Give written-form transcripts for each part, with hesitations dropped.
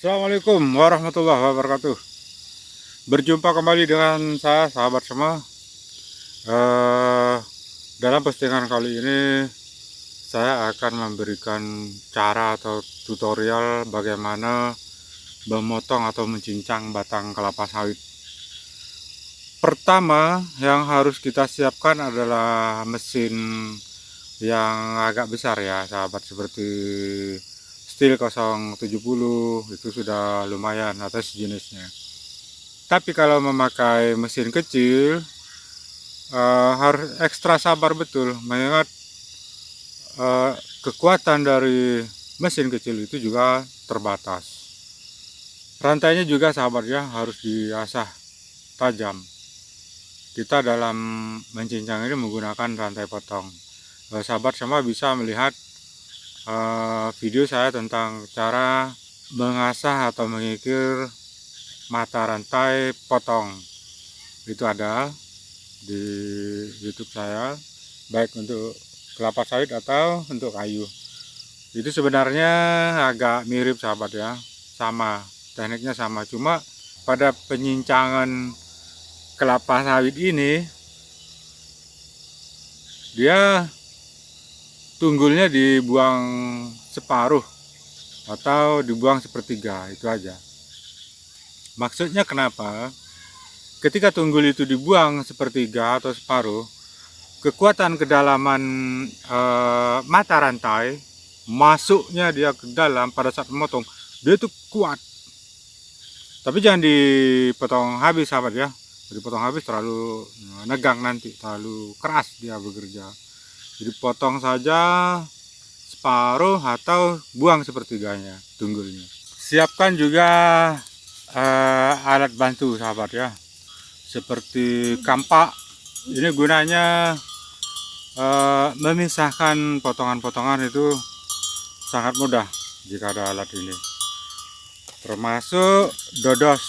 Assalamualaikum warahmatullahi wabarakatuh. Berjumpa kembali dengan saya, sahabat semua. eh, Dalam postingan kali ini saya akan memberikan cara atau tutorial bagaimana memotong atau mencincang batang kelapa sawit. Pertama yang harus kita siapkan adalah mesin yang agak besar ya sahabat, seperti Steel 070 itu sudah lumayan atau sejenisnya. Tapi kalau memakai mesin kecil harus ekstra sabar betul, mengingat eh, kekuatan dari mesin kecil itu juga terbatas. Rantainya juga sahabat ya, harus diasah tajam. Kita dalam mencincang ini menggunakan rantai potong. Sahabat semua bisa melihat video saya tentang cara mengasah atau mengikir mata rantai potong. Itu ada di YouTube saya, baik untuk kelapa sawit atau untuk kayu. Itu sebenarnya agak mirip sahabat ya, sama tekniknya sama, cuma pada penyincangan kelapa sawit ini dia tunggulnya dibuang separuh atau dibuang sepertiga, itu aja. Maksudnya kenapa? Ketika tunggul itu dibuang sepertiga atau separuh, kekuatan kedalaman mata rantai masuknya dia ke dalam pada saat memotong, dia itu kuat. Tapi jangan dipotong habis sahabat ya. Dipotong habis terlalu negang, nanti terlalu keras dia bekerja. Jadi potong saja separuh atau buang sepertiganya tunggulnya. Siapkan juga alat bantu sahabat ya, seperti kampak. Ini gunanya memisahkan potongan-potongan itu sangat mudah jika ada alat ini. Termasuk dodos.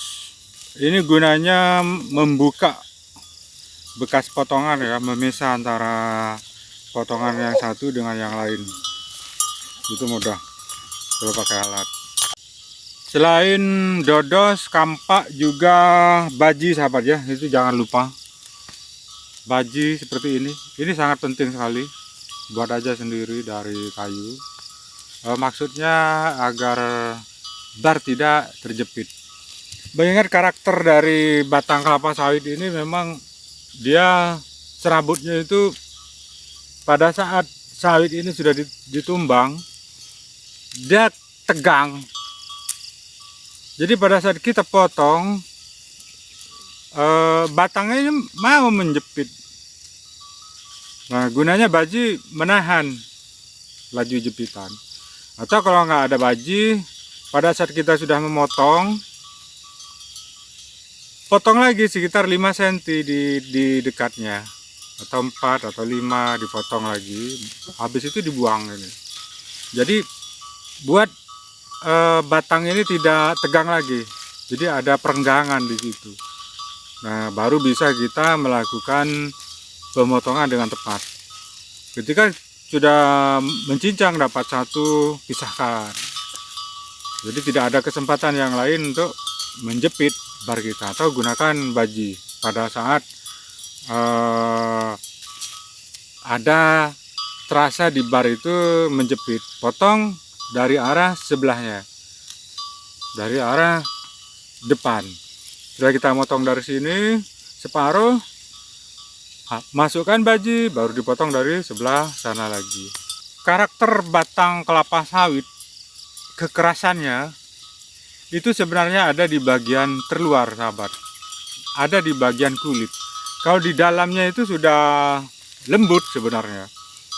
Ini gunanya membuka bekas potongan ya, memisah antara potongan yang satu dengan yang lain. Itu mudah kalau pakai alat. Selain dodos, kampak, juga baji sahabat ya, itu jangan lupa. Baji seperti ini sangat penting sekali. Buat aja sendiri dari kayu. Maksudnya agar bar tidak terjepit. Mengingat karakter dari batang kelapa sawit ini, memang dia serabutnya itu pada saat sawit ini sudah ditumbang, dia tegang. Jadi pada saat kita potong, batangnya ini mau menjepit. Nah, gunanya baji menahan laju jepitan. Atau kalau nggak ada baji, pada saat kita sudah memotong, potong lagi sekitar 5 cm di dekatnya, atau 4 atau 5 dipotong lagi, habis itu dibuang ini. Jadi buat batang ini tidak tegang lagi, jadi ada perenggangan di situ. Nah, baru bisa kita melakukan pemotongan dengan tepat. Ketika sudah mencincang dapat satu, pisahkan. Jadi tidak ada kesempatan yang lain untuk menjepit bar kita, atau gunakan baji pada saat ada terasa di bar itu menjepit. Potong dari arah sebelahnya, dari arah depan. Sudah kita motong dari sini separuh, masukkan baji, baru dipotong dari sebelah sana lagi. Karakter batang kelapa sawit, kekerasannya itu sebenarnya ada di bagian terluar sahabat, ada di bagian kulit. Kalau di dalamnya itu sudah lembut sebenarnya,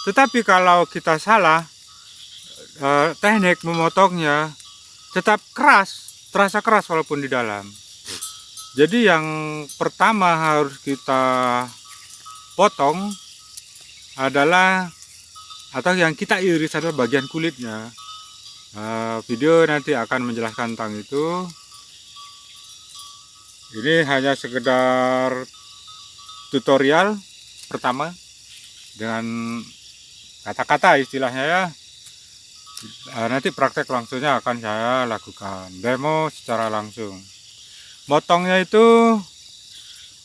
tetapi kalau kita salah teknik memotongnya, tetap keras, terasa keras walaupun di dalam. Jadi yang pertama harus kita potong adalah, atau yang kita iris adalah bagian kulitnya. Video nanti akan menjelaskan tentang itu. Ini hanya sekedar tutorial pertama dengan kata-kata istilahnya ya. Nanti praktek langsungnya akan saya lakukan, demo secara langsung. Motongnya itu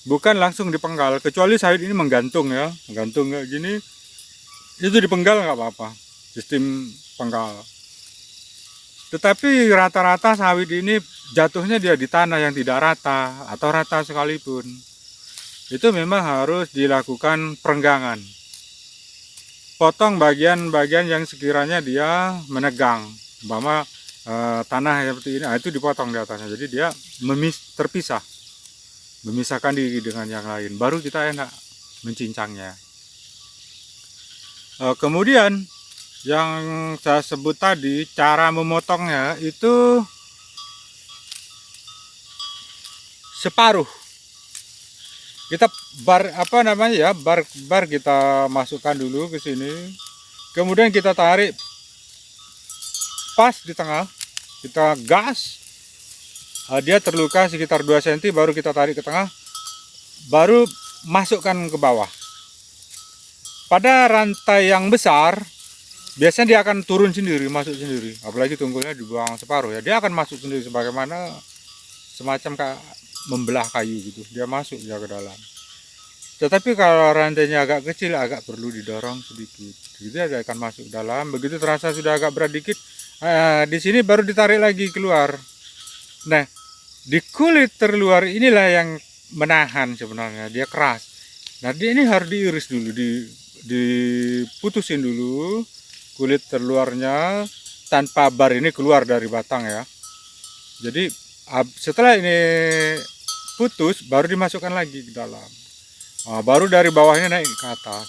bukan langsung dipenggal, kecuali sawit ini menggantung ya, menggantung kayak gini, itu dipenggal nggak apa-apa, sistem penggal. Tetapi rata-rata sawit ini jatuhnya dia di tanah yang tidak rata atau rata sekalipun, itu memang harus dilakukan perenggangan. Potong bagian-bagian yang sekiranya dia menegang, umpama tanah seperti ini, itu dipotong di atasnya, jadi dia terpisah, memisahkan diri dengan yang lain, baru kita enak mencincangnya. Kemudian yang saya sebut tadi, cara memotongnya itu separuh. Kita bar kita masukkan dulu ke sini, kemudian kita tarik pas di tengah, kita gas, dia terluka sekitar 2 cm, baru kita tarik ke tengah, baru masukkan ke bawah. Pada rantai yang besar biasanya dia akan turun sendiri, masuk sendiri, apalagi tunggulnya dibuang separuh ya, dia akan masuk sendiri sebagaimana semacam kayak membelah kayu gitu, dia masuk dia ke dalam. Tetapi kalau rantainya agak kecil, agak perlu didorong sedikit, dia akan masuk ke dalam. Begitu terasa sudah agak berat dikit, di sini baru ditarik lagi keluar. Nah, di kulit terluar inilah yang menahan sebenarnya, dia keras. Nah, dia ini harus diiris dulu, diputusin dulu kulit terluarnya tanpa bar ini keluar dari batang ya. Jadi setelah ini putus, baru dimasukkan lagi ke dalam. Baru dari bawahnya naik ke atas.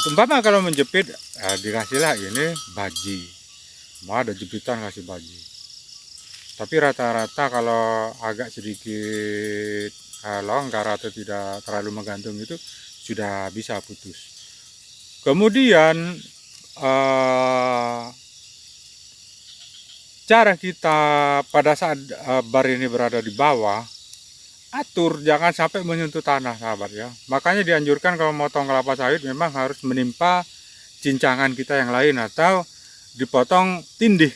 Umpama kalau menjepit, dikasihlah ini baji. Mau ada jepitan kasih baji. Tapi rata-rata kalau agak sedikit longgar atau tidak terlalu menggantung itu sudah bisa putus. Kemudian cara kita pada saat bar ini berada di bawah, atur jangan sampai menyentuh tanah sahabat ya. Makanya dianjurkan kalau motong kelapa sawit memang harus menimpa cincangan kita yang lain, atau dipotong tindih,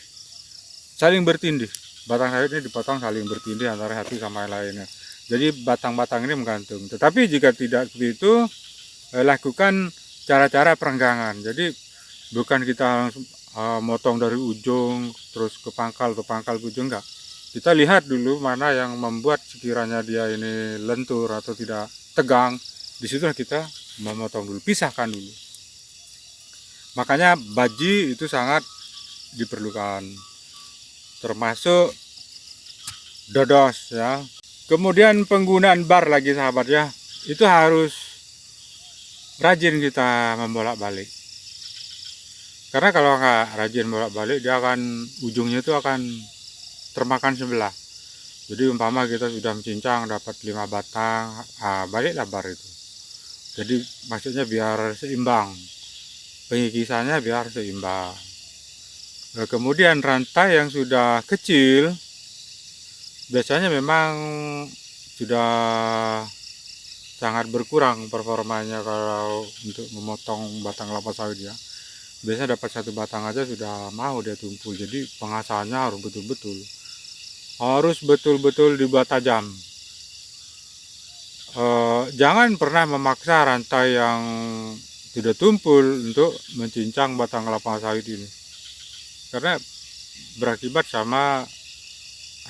saling bertindih. Batang sawit ini dipotong saling bertindih antara satu sama yang lainnya. Jadi batang-batang ini menggantung. Tetapi jika tidak seperti itu, lakukan cara-cara perenggangan. Jadi bukan kita langsung motong dari ujung terus ke pangkal ke ujung, enggak. Kita lihat dulu mana yang membuat sekiranya dia ini lentur atau tidak tegang. Disitulah kita memotong dulu, pisahkan dulu. Makanya baji itu sangat diperlukan, termasuk dodos ya. Kemudian penggunaan bar lagi sahabat ya, itu harus rajin kita membolak-balik. Karena kalau nggak rajin bolak-balik, dia akan ujungnya itu akan termakan sebelah. Jadi umpama kita sudah mencincang dapat 5 batang, baliklah bar itu. Jadi maksudnya biar seimbang, pengikisannya biar seimbang. Kemudian rantai yang sudah kecil biasanya memang sudah sangat berkurang performanya kalau untuk memotong batang kelapa sawit ya. Biasanya dapat 1 batang aja sudah mau dia tumpul. Jadi pengasahannya harus betul-betul dibuat tajam. Jangan pernah memaksa rantai yang sudah tumpul untuk mencincang batang kelapa sawit ini, karena berakibat sama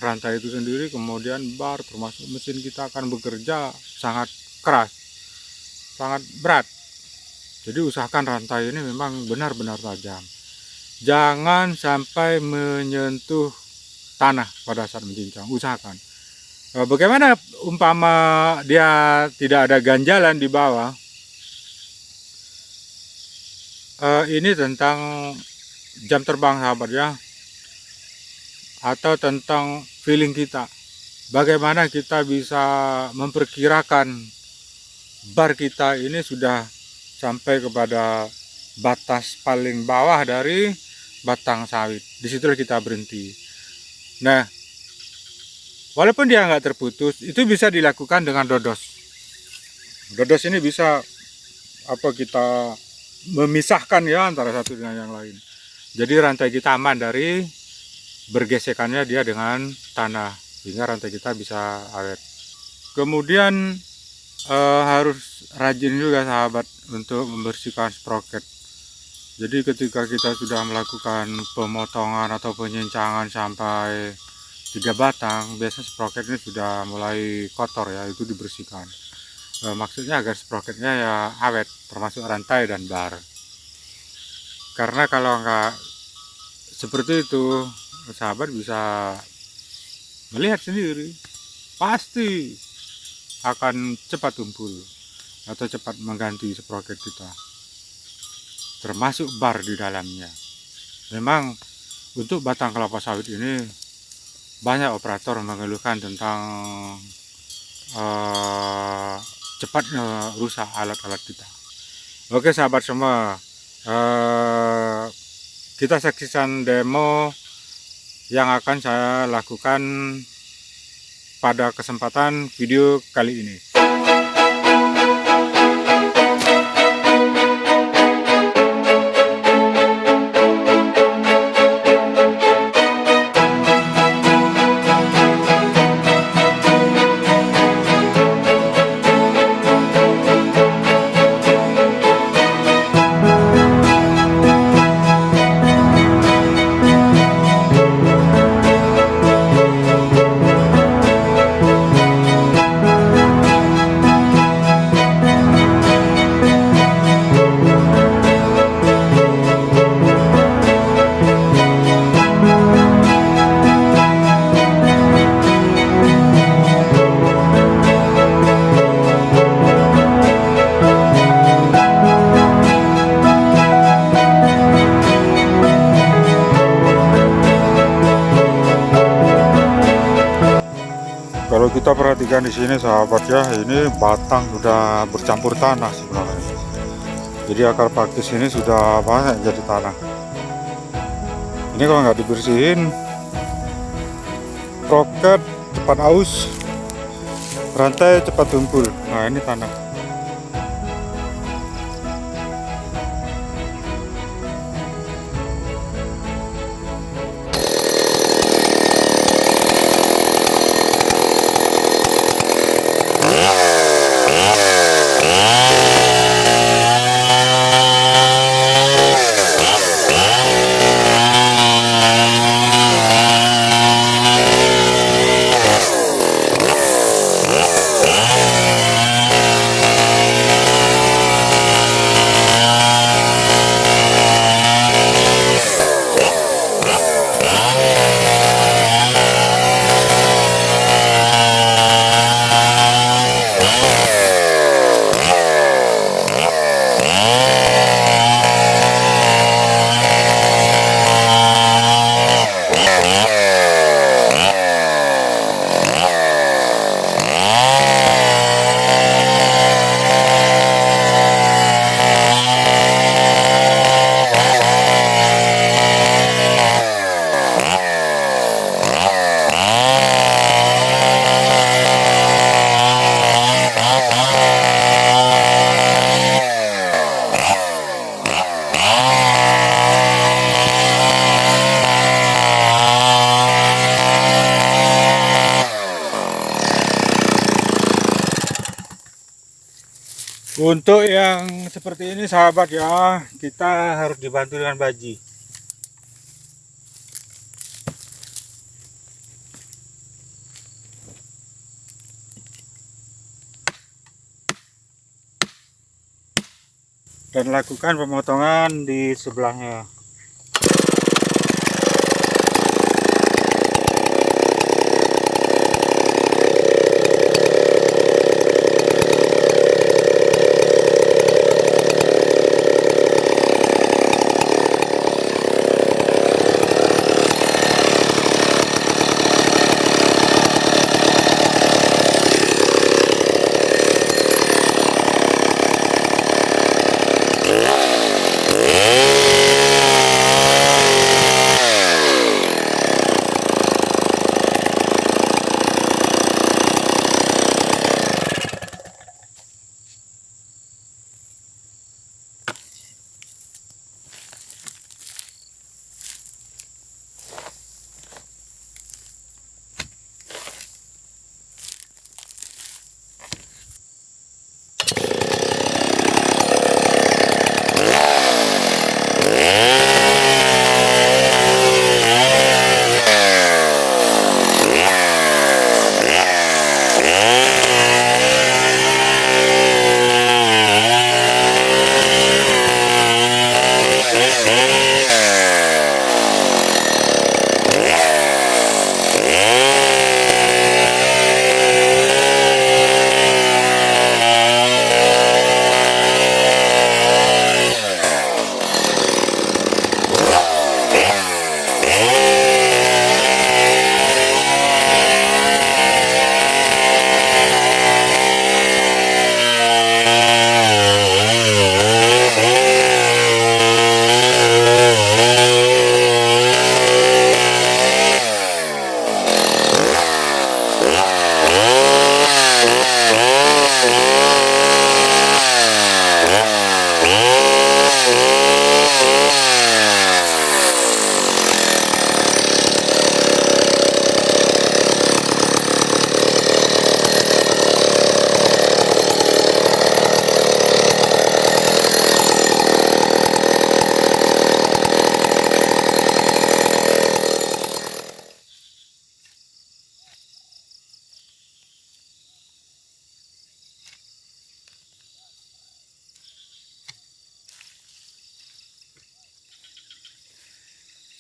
rantai itu sendiri. Kemudian bar termasuk mesin kita akan bekerja sangat keras, sangat berat. Jadi usahakan rantai ini memang benar-benar tajam. Jangan sampai menyentuh tanah pada saat mencincang, usahakan. Bagaimana umpama dia tidak ada ganjalan di bawah? Ini tentang jam terbang sahabat ya, atau tentang feeling kita. Bagaimana kita bisa memperkirakan bar kita ini sudah sampai kepada batas paling bawah dari batang sawit. Disitulah kita berhenti. Nah, walaupun dia nggak terputus, itu bisa dilakukan dengan dodos. Dodos ini bisa kita memisahkan ya antara satu dengan yang lain. Jadi rantai kita aman dari bergesekannya dia dengan tanah, sehingga rantai kita bisa awet. Kemudian harus rajin juga sahabat untuk membersihkan sproket. Jadi ketika kita sudah melakukan pemotongan atau penyencangan sampai 3 batang, biasanya sproket ini sudah mulai kotor ya, itu dibersihkan. Maksudnya agar sproketnya ya awet, termasuk rantai dan bar. Karena kalau nggak seperti itu, sahabat bisa melihat sendiri, pasti akan cepat tumpul atau cepat mengganti sproket kita, termasuk bar di dalamnya. Memang untuk batang kelapa sawit ini banyak operator mengeluhkan tentang cepatnya rusak alat-alat kita. Oke sahabat semua, kita saksikan demo yang akan saya lakukan pada kesempatan video kali ini. Kalau kita perhatikan di sini sahabat ya, ini batang sudah bercampur tanah sebenarnya. Jadi akar pakis ini sudah banyak jadi tanah. Ini kalau nggak dibersihin, sproket cepat aus, rantai cepat tumpul. Nah ini tanah. Untuk yang seperti ini sahabat ya, kita harus dibantu dengan baji. Dan lakukan pemotongan di sebelahnya.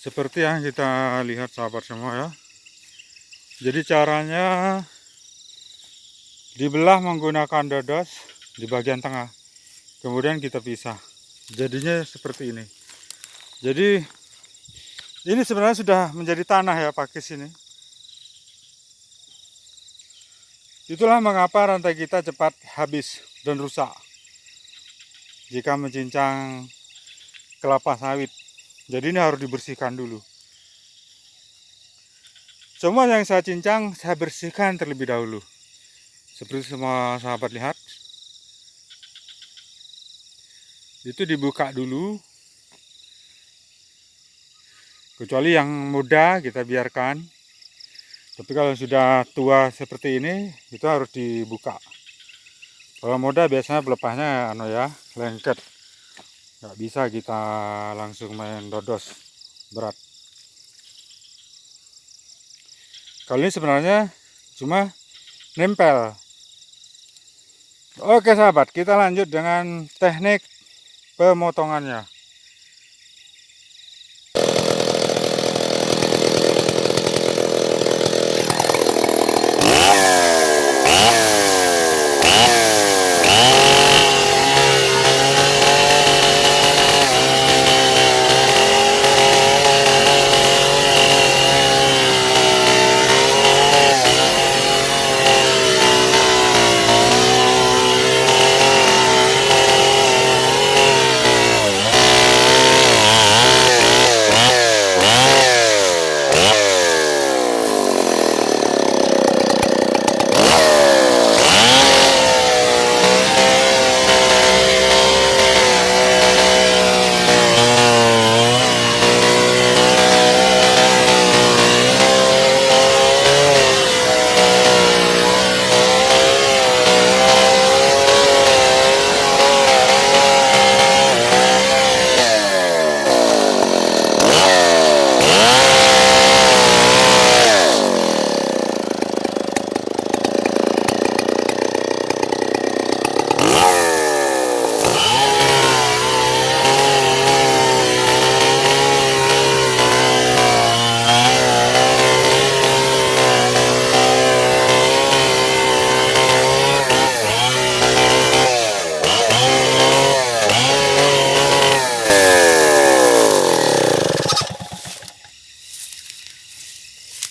seperti yang kita lihat sahabat semua ya. Jadi caranya dibelah menggunakan dodos di bagian tengah, kemudian kita pisah, jadinya seperti ini. Jadi ini sebenarnya sudah menjadi tanah ya pakis ini. Itulah mengapa rantai kita cepat habis dan rusak jika mencincang kelapa sawit. Jadi ini harus dibersihkan dulu. Semua yang saya cincang saya bersihkan terlebih dahulu. Seperti semua sahabat lihat. Itu dibuka dulu. Kecuali yang muda kita biarkan. Tapi kalau sudah tua seperti ini, itu harus dibuka. Kalau muda biasanya pelepahnya lengket. Nggak bisa kita langsung main dodos berat. Kali ini sebenarnya cuma nempel. Oke sahabat, kita lanjut dengan teknik pemotongannya.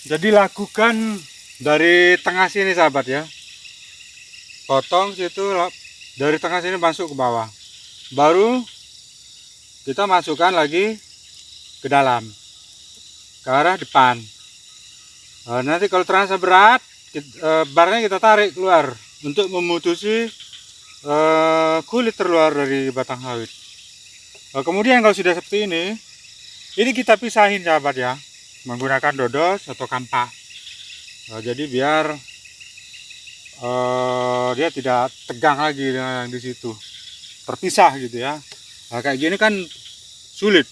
Jadi lakukan dari tengah sini sahabat ya. Potong situ, dari tengah sini masuk ke bawah. Baru kita masukkan lagi ke dalam, ke arah depan. Nanti kalau terasa berat, barnya kita tarik keluar untuk memutusi kulit terluar dari batang sawit. Kemudian kalau sudah seperti ini kita pisahin sahabat ya, menggunakan dodos atau kampak. Jadi biar dia tidak tegang lagi dengan yang di situ, terpisah gitu ya. Kayak gini kan sulit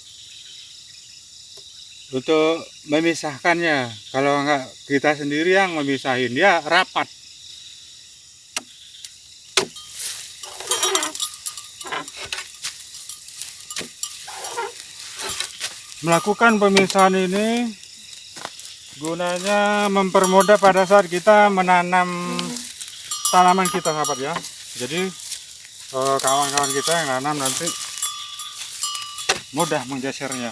untuk memisahkannya. Kalau nggak kita sendiri yang memisahin, dia rapat. Melakukan pemisahan ini gunanya mempermudah pada saat kita menanam tanaman kita sahabat ya. Jadi kawan-kawan kita yang nanam nanti mudah menggesernya.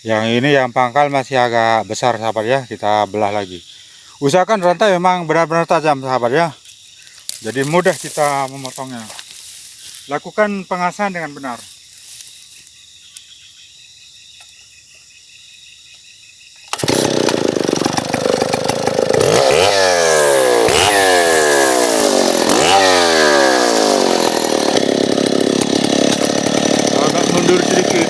Yang ini yang pangkal masih agak besar sahabat ya, kita belah lagi. Usahakan rantai memang benar-benar tajam sahabat ya. Jadi mudah kita memotongnya. Lakukan pengasahan dengan benar. Agak mundur sedikit.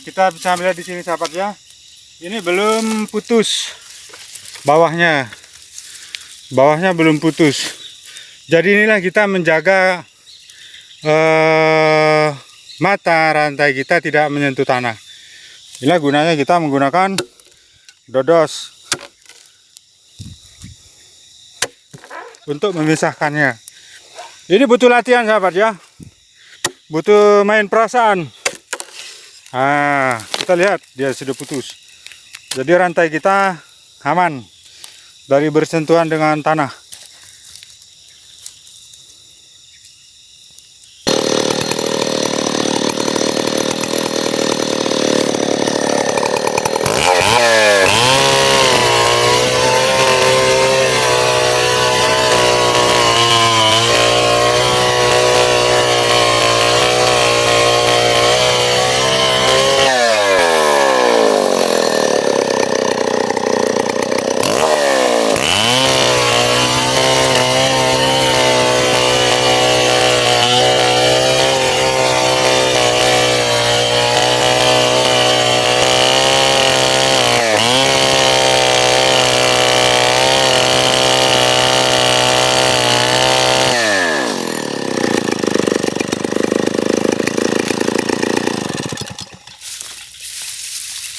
kita bisa melihat di sini sahabat ya. Ini belum putus bawahnya. Bawahnya belum putus. Jadi inilah kita menjaga mata rantai kita tidak menyentuh tanah. Inilah gunanya kita menggunakan dodos untuk memisahkannya. Ini butuh latihan sahabat ya. Butuh main perasaan. Kita lihat dia sudah putus. Jadi rantai kita aman dari bersentuhan dengan tanah.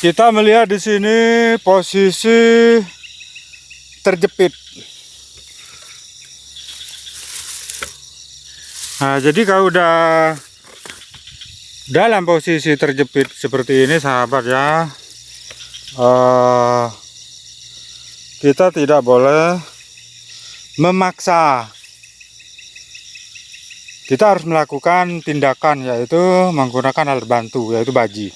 Kita melihat di sini posisi terjepit. Nah, jadi kalau udah dalam posisi terjepit seperti ini sahabat ya, kita tidak boleh memaksa. Kita harus melakukan tindakan, yaitu menggunakan alat bantu, yaitu baji.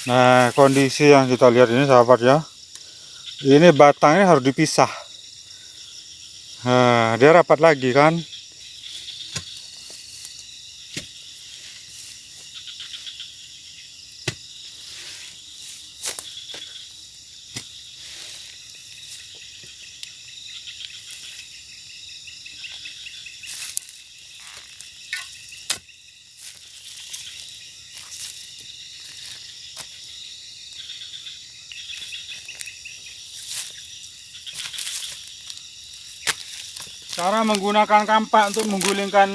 Nah, kondisi yang kita lihat ini sahabat ya, ini batangnya harus dipisah. Nah, dia rapat lagi kan. Cara menggunakan kampak untuk menggulingkan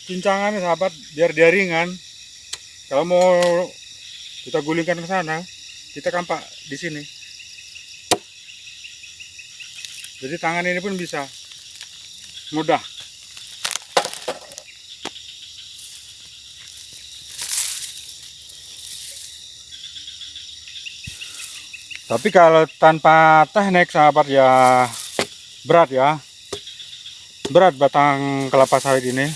cincangan sahabat, biar dia ringan. Kalau mau kita gulingkan ke sana, kita kampak di sini. Jadi tangan ini pun bisa mudah. Tapi kalau tanpa teknik sahabat ya berat ya. Berat batang kelapa sawit ini.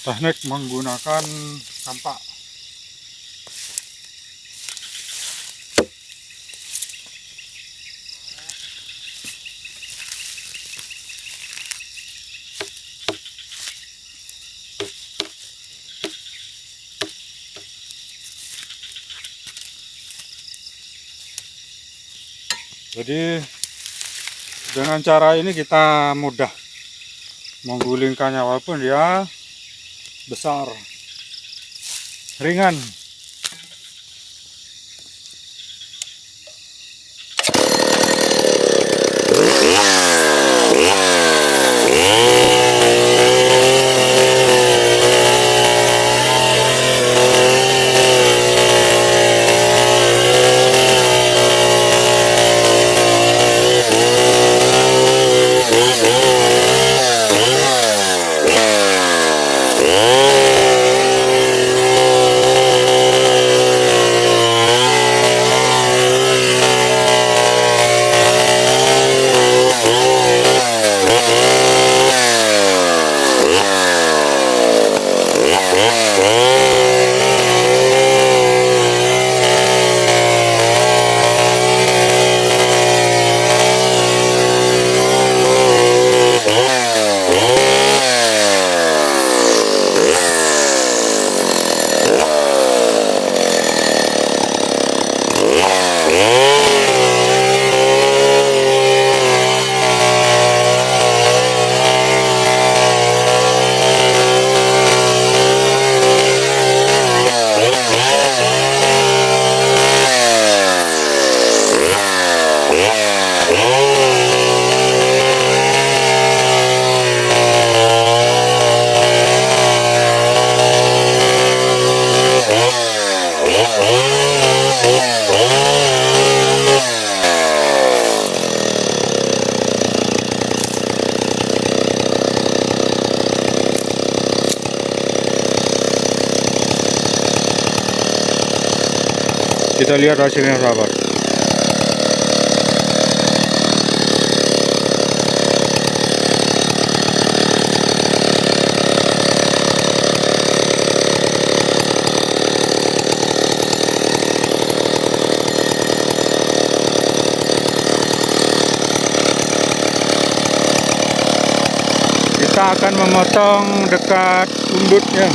Teknik menggunakan kampak. Jadi dengan cara ini kita mudah menggulingkannya, walaupun dia besar, ringan. Kita lihat hasilnya sahabat. Kita akan memotong dekat umbutnya.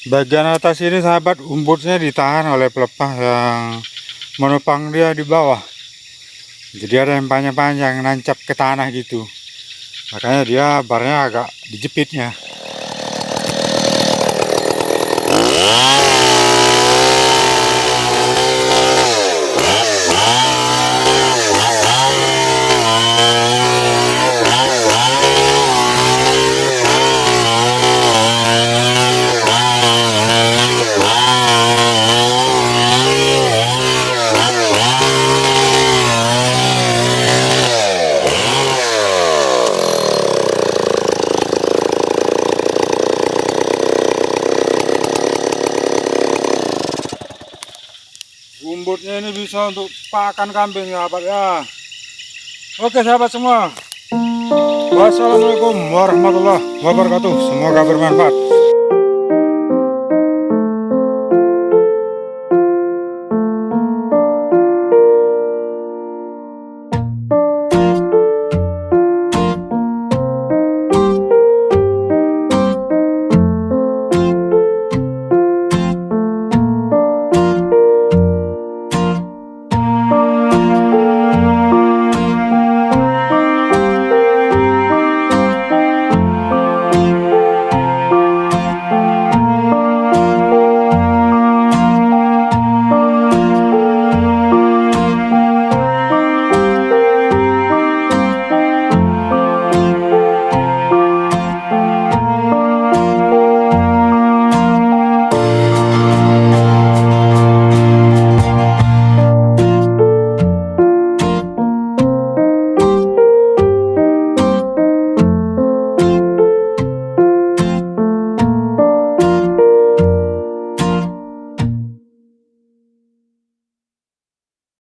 Bagian atas ini sahabat, umbutnya ditahan oleh pelepah yang menopang dia di bawah. Jadi ada yang panjang-panjang nancap ke tanah gitu. Makanya dia barnya agak dijepitnya. Umbutnya ini bisa untuk pakan kambing ya sahabat ya. Oke sahabat semua, wassalamualaikum warahmatullahi wabarakatuh. Semoga bermanfaat.